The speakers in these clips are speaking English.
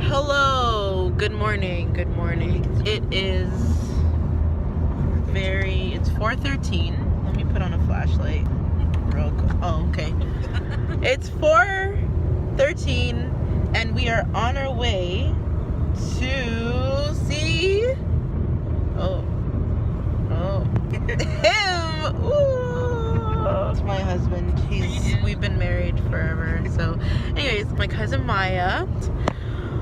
Hello, good morning. It's 4:13. Let me put on a flashlight real quick. Oh, okay. It's 4:13 and we are on our way to see him. Ooh. It's my husband. We've been married forever. So anyways, my cousin Maya.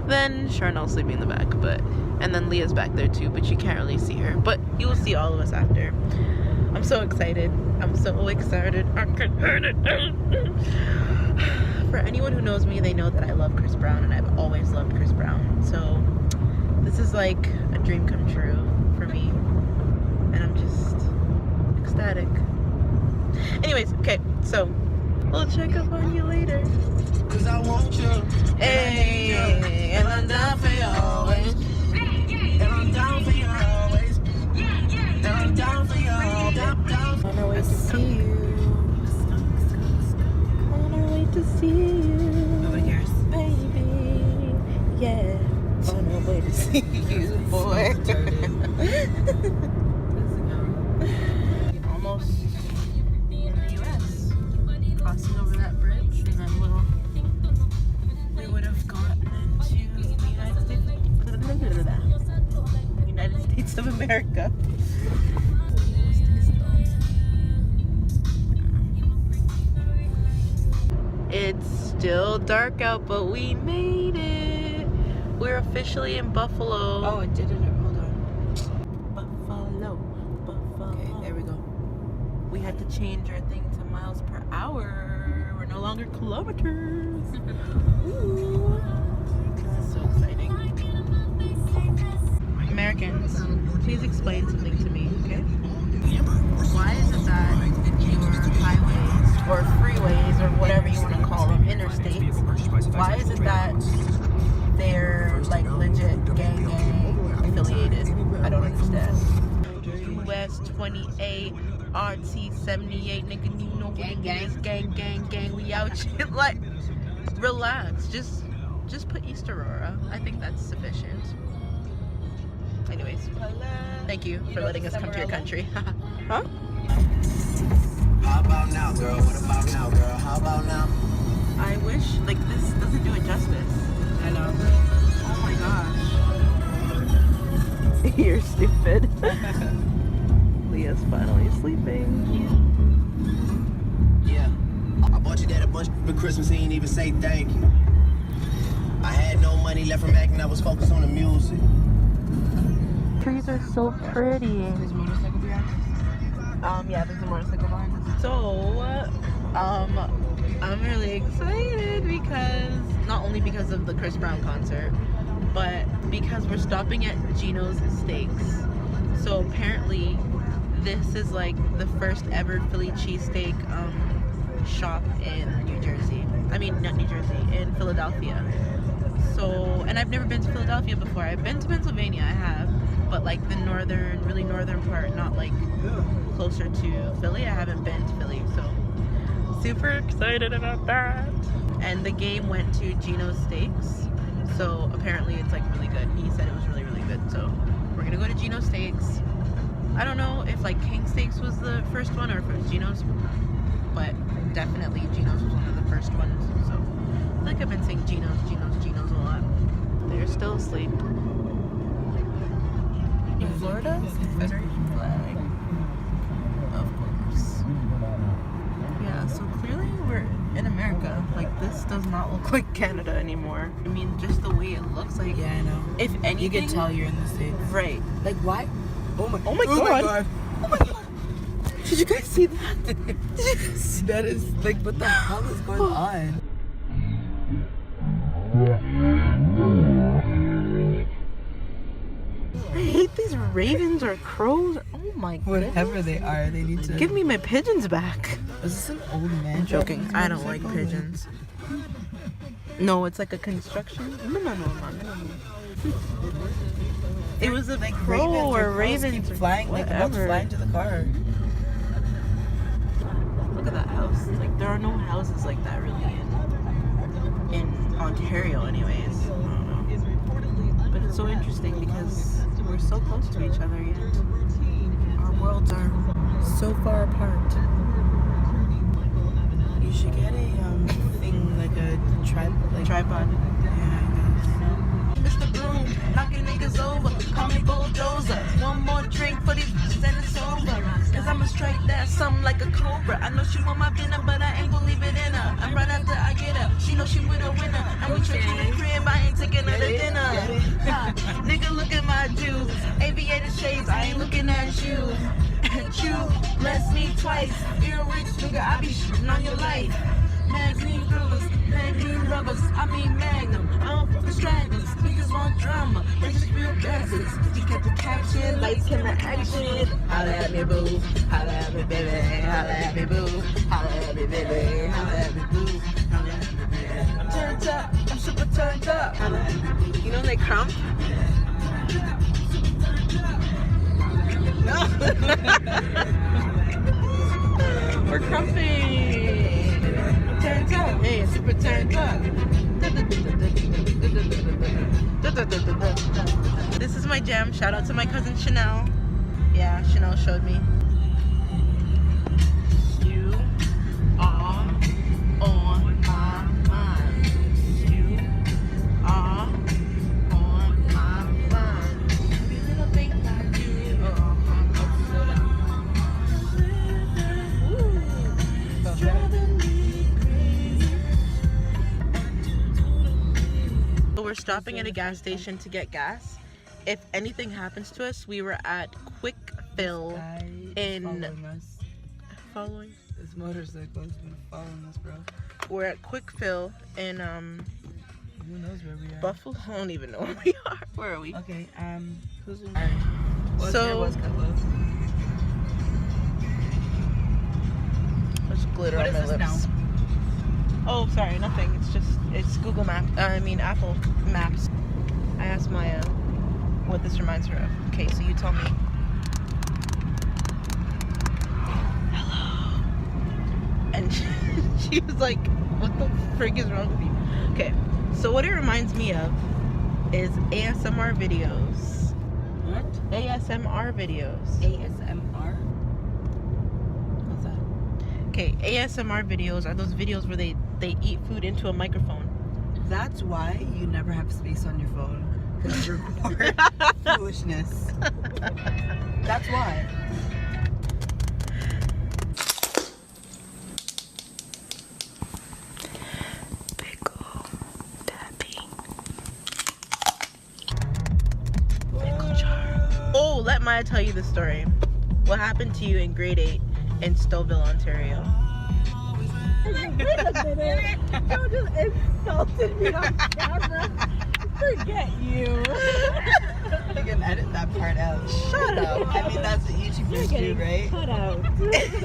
Then Charnel's sleeping in the back, and then Leah's back there too, but you can't really see her. But you will see all of us after. I'm so excited. I can hear it. For anyone who knows me, they know that I love Chris Brown, and I've always loved Chris Brown. So this is like a dream come true for me, and I'm just ecstatic. Anyways, okay, so we'll check up on you later. Cause I want you. Hey, and I'm down for you always. And I'm down for you always. And I'm down for you always. Down. On our way to see you. On our way to see you. Over here. Baby. Yeah. On our way to see you, boy. Almost in the US. Crossing over that bridge, and then we would have gotten into the United States of America. It's still dark out, but we made it. We're officially in Buffalo. Oh, it did it. Hold on. Buffalo. Okay, there we go. We had to change our thing to miles per hour. We're no longer kilometers. Ooh. This is so exciting. Americans, please explain something to me, okay? Why is it that your highways or freeways or whatever you want to call them, interstates, why is it that they're like legit gang affiliated? I don't understand. US 28 RT 78, nigga, you know what it is. Gang, we out shit. Like, relax, just put East Aurora. I think that's sufficient. Anyways, thank you for letting us come to your country. Huh? How about now, girl? What about now, girl? How about now? I wish, like, this doesn't do it justice. I know. Oh my gosh. You're stupid. Leah's finally sleeping. Yeah. I bought you that a bunch for Christmas, he ain't even say thank you. I had no money left from acting, I was focused on the music. Trees are so pretty. There's a motorcycle behind us? Yeah, there's a motorcycle behind us. So, I'm really excited because, not only because of the Chris Brown concert, but because we're stopping at Gino's Steaks. So apparently, this is like the first ever Philly cheesesteak shop in New Jersey. I mean, not New Jersey, in Philadelphia. So, and I've never been to Philadelphia before. I've been to Pennsylvania, I have, but like the really northern part, not like closer to Philly. I haven't been to Philly, so super excited about that. And the game went to Gino's Steaks, so apparently it's like really good. He said it was really, really good. So we're gonna go to Gino's Steaks. I don't know if like King Steaks was the first one or if it was Gino's, but definitely Gino's was one of the first ones. So I feel like I've been saying Gino's a lot. They're still asleep. In Florida, Confederation flag. Of course. Yeah, so clearly we're in America. Like, this does not look like Canada anymore. I mean, just the way it looks like. Yeah, I know. If anything, You can tell you're in the States. right. Like, why? Oh my god. Oh my god. Did you guys see that? That is, like, what the hell is going on? I hate these ravens or crows. Oh my god. Whatever they are, they need to... Give me my pigeons back. Is this an old man? I'm joking. I don't like pigeons. No, it's like a construction. No. It was a crow or ravens keep flying, like about to fly into the car. Look at that house. Like, there are no houses like that really in Ontario anyways. I don't know. so interesting because we're so close to each other yet our worlds are so far apart. You should get a thing like a tripod. Mr. Broom, knocking niggas over, call me bulldozer. One more drink for these bitches and it's over. Cause I'ma strike that something like a cobra. I know she want my venom, but I ain't gon' leave it in her. And right after I get her, she know she with a winner. And we trick in the crib, I ain't taking her to dinner. Ha, nigga, look at my juice. Aviator shades, I ain't looking at you. And you bless me twice. You're a rich nigga, I be shitting on your life. Mad green thrillers, mad green rubbers, I mean magnum. I don't fuck with stragglers, niggas want drama. They just real bastards. You get the caption, lights, camera, action. Holla at me, boo. Holla at me, baby. Holla at me, boo. Holla at me, baby. Holla at me, boo. Holla at me, baby. I'm turned up. I'm super turned up. Holla at me. You know they crump? No. We're crumping. Turned up, hey, super turned up. This is my jam. Shout out to my cousin Chanel. Yeah, Chanel showed me. You are on my mind. You are on my mind. Every little thing I do. We're stopping at a gas station to get gas. If anything happens to us, we were at Quick Fill in following. This motorcycle has been following us, bro. We're at Quick Fill in Who knows where we are? Buffalo. I don't even know where we are. Where are we? Okay, who's in So there's glitter What on is my this lips. now? Oh, sorry, nothing. It's Google Maps. Apple Maps. I asked Maya what this reminds her of. Okay, so you tell me. Hello. And she was like, what the frig is wrong with you? Okay, so what it reminds me of is ASMR videos. What? ASMR videos. ASMR? What's that? Okay, ASMR videos are those videos where they eat food into a microphone. That's why you never have space on your phone. Because you record foolishness. That's why. Pickle tapping. Pickle jar. Oh, let Maya tell you the story. What happened to you in grade 8 in Stouffville, Ontario? Wait a minute. Don't just insulted me on camera. Forget you. You can edit that part out. Shut up. I mean, that's what YouTubers do, right? Cut out.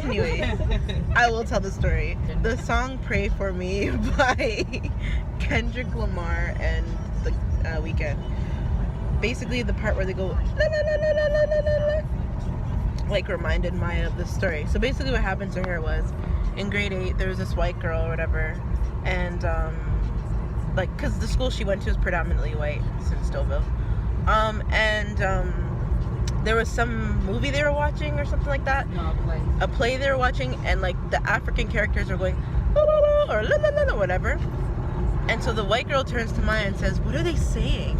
Anyway, I will tell the story. The song Pray For Me by Kendrick Lamar and The Weeknd. Basically, the part where they go, la, la, la, la, la, la, la, la, like reminded Maya of the story. So basically what happened to her was, in grade 8, there was this white girl or whatever, and like, because the school she went to is predominantly white, it's in Stouffville, there was some movie they were watching or something like that. No, play. A play they were watching, and like the African characters were going la, la, la, or la, la, la, la, whatever, and so the white girl turns to Maya and says, what are they saying?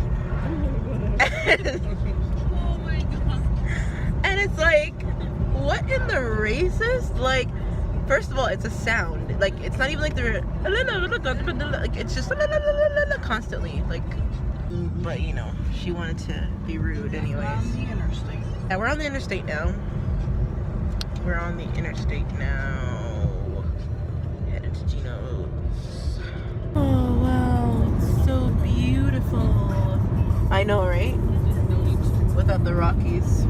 Oh my god. And it's like, what in the racist? Like, first of all, it's a sound. Like, it's not even like they're like, it's just constantly. Like, but you know, she wanted to be rude anyways. On the interstate. Yeah, we're on the interstate now. We're on the interstate now. Headed to Gino's. Oh wow, it's so beautiful. I know, right? Without the Rockies.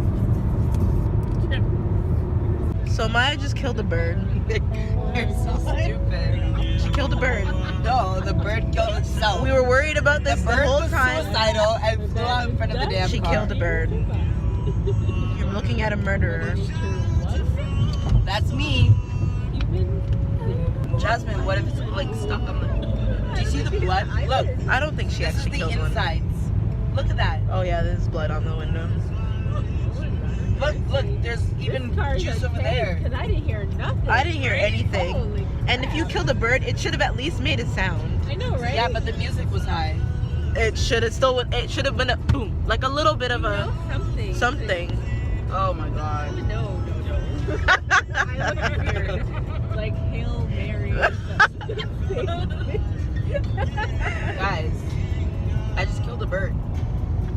So Maya just killed a bird. You're so stupid. She killed a bird. No, the bird killed itself. We were worried about this the the bird whole was time. suicidal and flew out in front of the damn She car. killed a bird. You're looking at a murderer. That's me. Jasmine, what if it's like stuck on the... Do you see the blood? Look, I don't think she this is actually the killed one. insides. Look at that. Oh yeah, there's blood on the window. Look, there's even juice over there. Because I didn't hear nothing. I didn't hear anything. Holy And if you killed a bird, it should have at least made a sound. I know, right? Yeah, but the music was high. It should have been a boom, like a little bit of a something. something. Oh my god. No. I look weird. Like Hail Mary or something. Guys, I just killed a bird.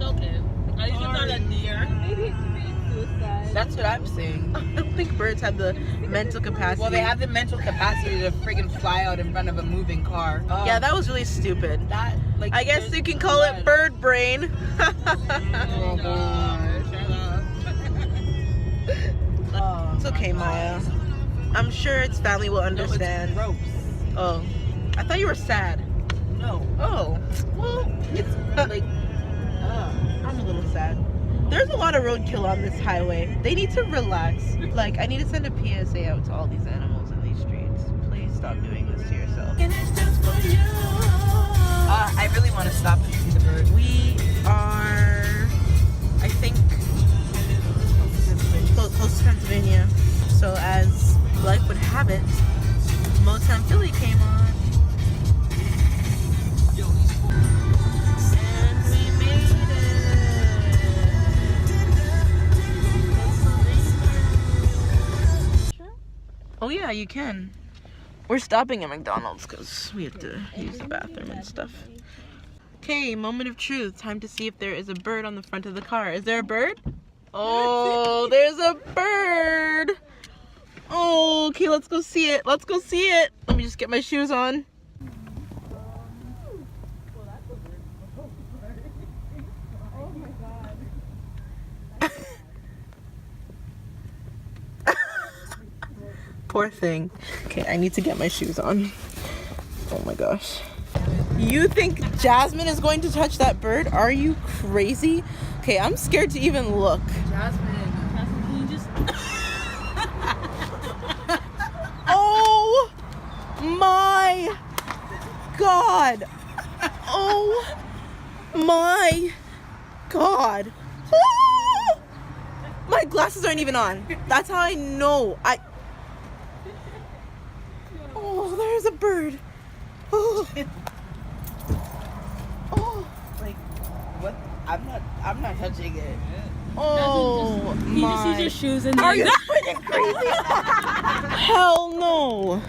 Okay. At least it's not a deer. Maybe it commits suicide. That's what I'm saying. I don't think birds have the mental capacity. Well, they have the mental capacity to friggin' fly out in front of a moving car. Yeah, that was really stupid. that like. I guess you can call it bird brain. Oh gosh. Shut up. It's okay, Maya. I'm sure its family will understand. Gross. Oh, I thought you were sad. No. Oh, well, It's like. I'm a little sad. There's a lot of roadkill on this highway. They need to relax. Like, I need to send a PSA out to all these animals in these streets. Please stop doing this to yourself. I really want to stop and see the bird. We are, I think, close to Pennsylvania. So as life would have it, Motown Philly came on. And we made it. Oh yeah, you can. We're stopping at McDonald's because we have to use the bathroom and stuff. Okay, moment of truth. Time to see if there is a bird on the front of the car. Is there a bird? Oh, there's a bird. Oh, okay, let's go see it. Let's go see it. Let me just get my shoes on. Poor thing. Okay, I need to get my shoes on. Oh my gosh. You think Jasmine is going to touch that bird? Are you crazy? Okay, I'm scared to even look. Jasmine. Can you just Oh my God. Oh my God. Ah! My glasses aren't even on. That's how I know. Oh, there's a bird. Oh. Oh. Like, what? I'm not touching it. Oh you just my. use your shoes and Are then you freaking crazy? Hell no.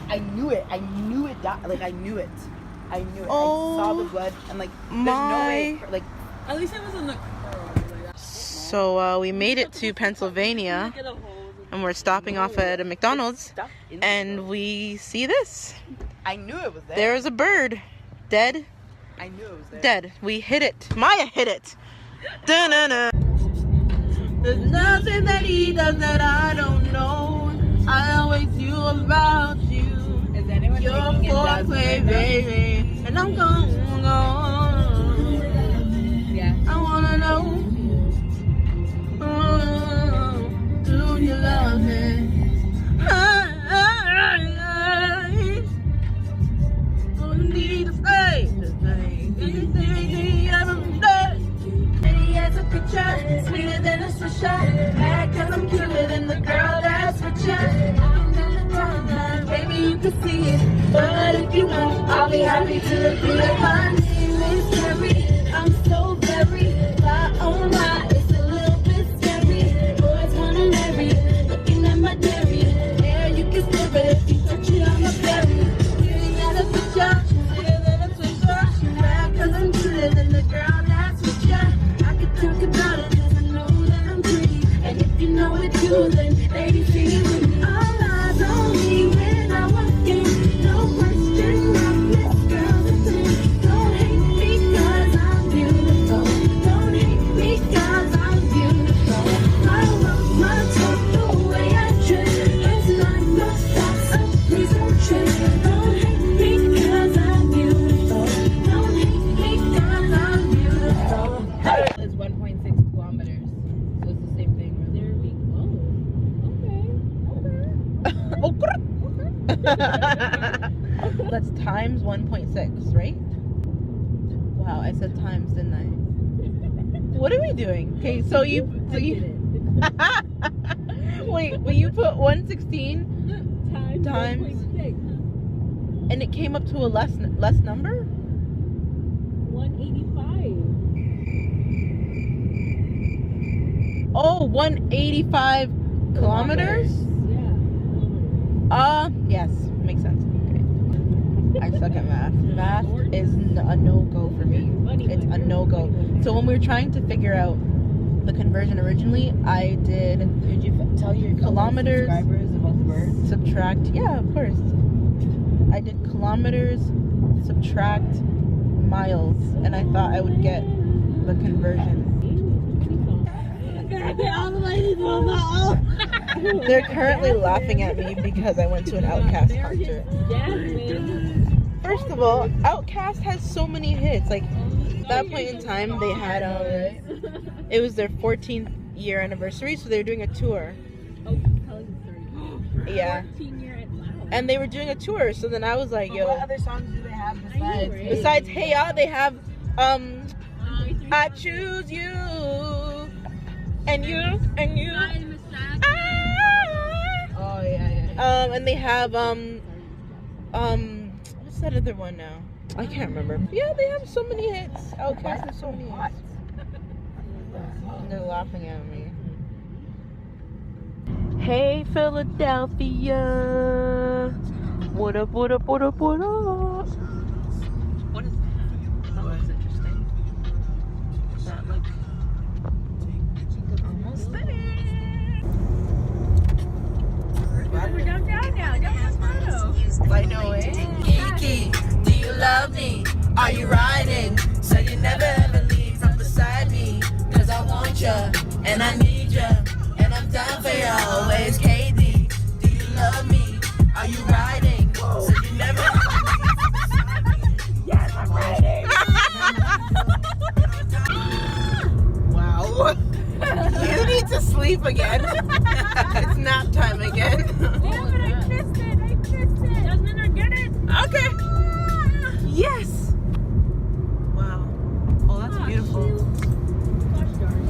I knew it. I knew it. Like, I knew it. I knew it. Oh, I saw the blood. And, like, there's my. no way. Like, at least it was in the So we made it to Pennsylvania, get a hold. and we're stopping off at a McDonald's, stuff in the and we see this. I knew it was there. There's a bird, dead, I knew it was there. dead. We hit it. Maya hit it. Da-na-na. There's nothing that he does that I don't know. I always knew about you. Is anyone Your taking it down? foreplay, baby, and I'm gone. Yeah. I wanna know. Oh, do you love me? Don't need to stay. Anything every day. Pretty as a picture, sweeter than a Swisher. Mad 'cause I'm cuter than the girl that's richer. I'm gonna tell that, baby, you can see it. But if you won't, I'll be happy to agree. My name is Carrie. I'm so very fly on my. It's a little bit scary. Boys wanna marry. Looking at my dairy. Yeah, you can stare, but if you touch it, I'm a berry. Sitting at a picture, sweeter than a Swisher. Mad 'cause I'm cuter than the girl that's richer. I could talk about it 'cause I know that I'm pretty. And if you know it too, then baby, sing it with me. All eyes on me when I walk in. No question, I'm this girl's a 10. Don't hate me 'cause I'm beautiful. Don't hate me 'cause I'm beautiful. I love my talk the way I dress. It's not my fault, so please don't trip. Don't hate me 'cause I'm beautiful. Don't hate me 'cause I'm beautiful. It's 1.6 kilometers. So it's the same thing, really. There we go. Okay. That's times 1.6, right? wow, I said times, didn't I? What are we doing? Okay, so you wait, but you put 116 times, and it came up to a less number? 185. Oh, 185 kilometers? Yeah. Yes, makes sense. Okay. I suck at math. Math is a no-go for me. It's a no-go. So when we were trying to figure out the conversion originally, I did Did you tell your Kilometers. subscribers about the birds? subtract. Yeah, of course. I did kilometers, subtract miles, and I thought I would get the conversion. They're currently laughing at me because I went to an Outcast concert. First of all, Outcast has so many hits. Like, at that point in time, they had it was their 14th year anniversary, so they were doing a tour. Yeah. And they were doing a tour, so then I was like, What yo. other songs do they have besides? Besides Hey Ya, they have I Choose You and You and You. Oh yeah. And they have what's that other one now? I can't remember. Yeah, they have so many hits. Outkast has so many hits. And they're laughing at me. Hey Philadelphia, what up, what up, what up, what up? What is that? That looks interesting. Does that look almost there? We're downtown now. Downtown Toronto. I know it. Kiki, do you love me? Are you riding? So you never ever leave from beside me. Cause I want ya, and I need ya, and I'm down for you always. KD, do you love me? Are you riding? So you never ever leave from beside me. Yes, I'm riding. Wow. You need to sleep again. It's nap time again. Damn it, I missed it. Jasmine, I get it. Okay. Yes. Wow. Oh, that's beautiful. Gosh darn it.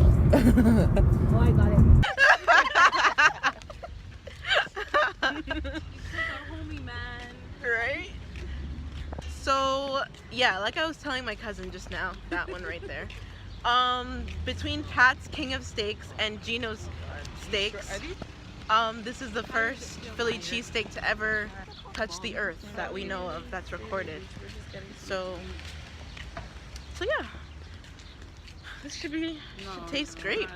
Oh, I got it. Homie, man. Right? So, yeah, like I was telling my cousin just now, that one right there. Between Pat's King of Steaks and Gino's Steaks, this is the first Philly cheesesteak to ever touch the earth that we know of that's recorded. So yeah. This should taste great.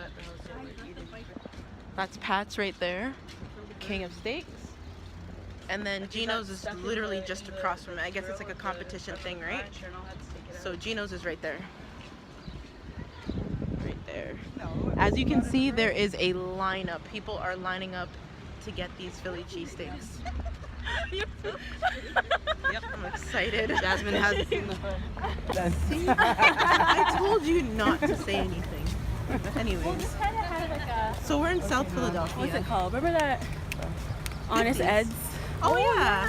That's Pat's right there, King of Steaks. And then Gino's is literally just across from it. I guess it's like a competition thing, right? So Gino's is right there. Right there. As you can see, there is a lineup. People are lining up to get these Philly cheesesteaks. Yep, I'm excited. Jasmine hasn't seen the See? I told you not to say anything. Anyways, so we're in South Philadelphia. What's it called? Remember that Honest 50s. Ed's? Oh yeah.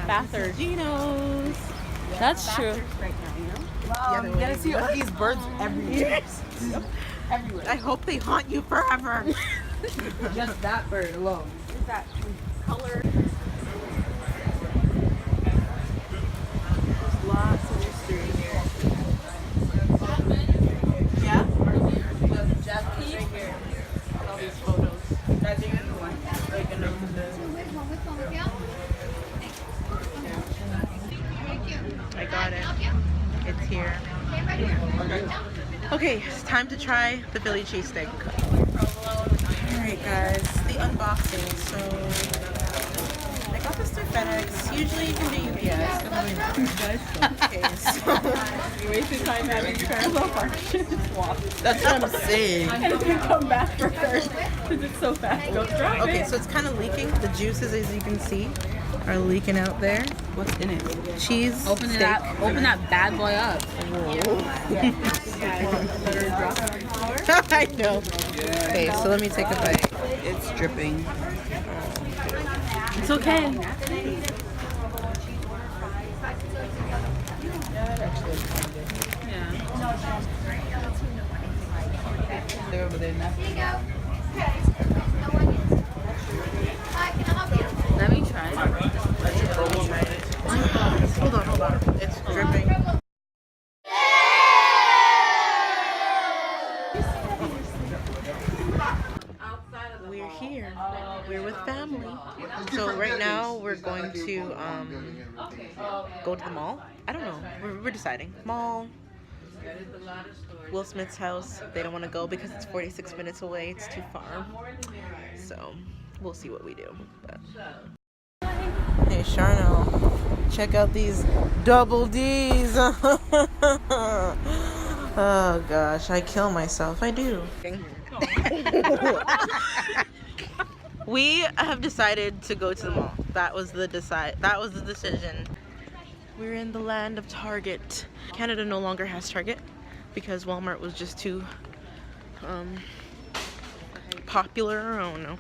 Bathurst. Gino's. That's true. Wow, you gotta see all these birds everywhere. Everywhere. I hope they haunt you forever. Just that bird alone. Is that color? Lots of history here. Yeah? Jasmine right here. All these photos. That's the one. Like I got it. It's here. Okay, it's time to try the Philly cheesesteak. Alright guys, the unboxing. So I got this through FedEx. Usually you can do UPS, but really not. Okay, so You wasted time having parallel parking. that's what I'm saying. And it's gonna come back for her because it's so fast. Don't drive Okay, it. so it's kind of leaking. The juices, as you can see, are leaking out there. What's in it? Cheese. Open it steak. up. Open that bad boy up. I know. Okay, so let me take a bite. It's dripping. It's okay. that actually looks kind of good. Yeah. They're over there now. Let me try it. Hold on. It's dripping. We're here. We're with family. So right now we're going to go to the mall. I don't know. We're deciding. Mall. Will Smith's house. They don't want to go because it's 46 minutes away. It's too far. So we'll see what we do. But. Hey Sharno, check out these double D's. Oh gosh, I kill myself. I do. We have decided to go to the mall. That was the decision. We're in the land of Target. Canada no longer has Target because Walmart was just too popular. I don't know.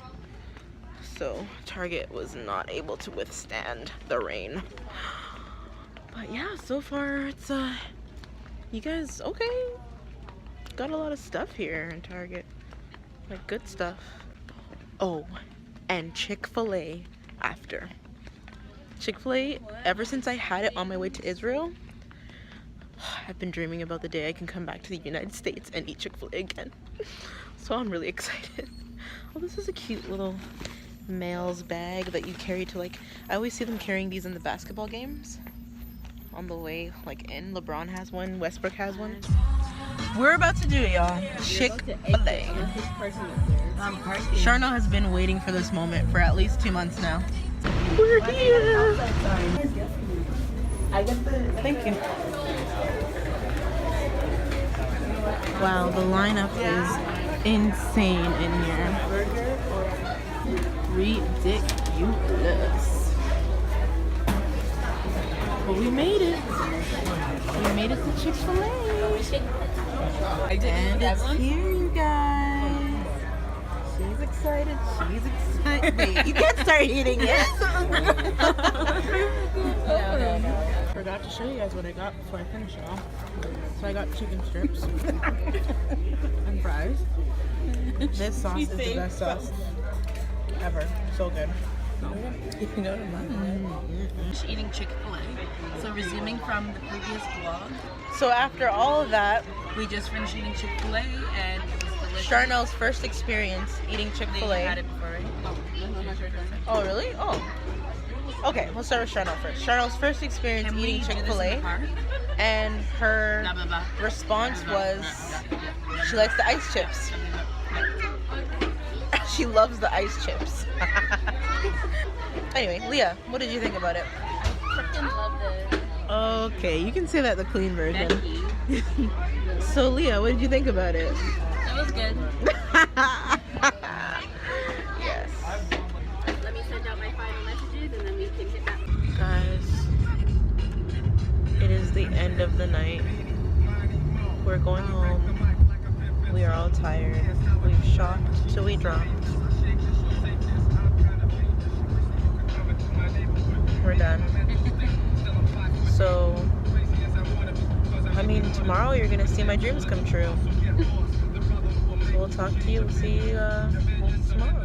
So Target was not able to withstand the rain. But yeah, so far it's you guys okay? Got a lot of stuff here in Target. Like good stuff. Oh, and Chick-fil-A after. Chick-fil-A, ever since I had it on my way to Israel, I've been dreaming about the day I can come back to the United States and eat Chick-fil-A again. So I'm really excited. Oh, this is a cute little male's bag that you carry to, like, I always see them carrying these in the basketball games on the way like in. LeBron has one, Westbrook has one. We're about to do it, y'all. Chick-fil-A. Sharno has been waiting for this moment for at least 2 months now. We're here. Thank you. Wow, the lineup is insane in here. Ridiculous. But we made it. We made it to Chick-fil-A. And it's here, you guys. She's excited. She's excited. Wait, you can't start eating it. Forgot to show you guys what I got before I finish it off. So I got chicken strips and fries. This sauce is the best sauce ever. So good. Eating Chick-fil-A. So resuming from the previous vlog, So after all of that, we just finished eating Chick-fil-A and it was delicious. Sharno's first experience eating They Chick-fil-A. had it before, right? Oh, really? Oh. Okay, let's start with Sharno first. Sharno's first experience Can we eating do this in the Chick-fil-A, car? and her Blah, blah, blah. response was she likes the ice chips. She loves the ice chips. Anyway, Leah, what did you think about it? Freaking loved it. Okay, you can say that the clean version. Becky. So Leah, what did you think about it? It was good. Yes. Let me send out my final messages and then we can hit that. Guys, it is the end of the night. We're going home. We are all tired. We've shopped till we dropped. We're done. So, I mean, tomorrow you're gonna see my dreams come true. So we'll talk to you. See you tomorrow.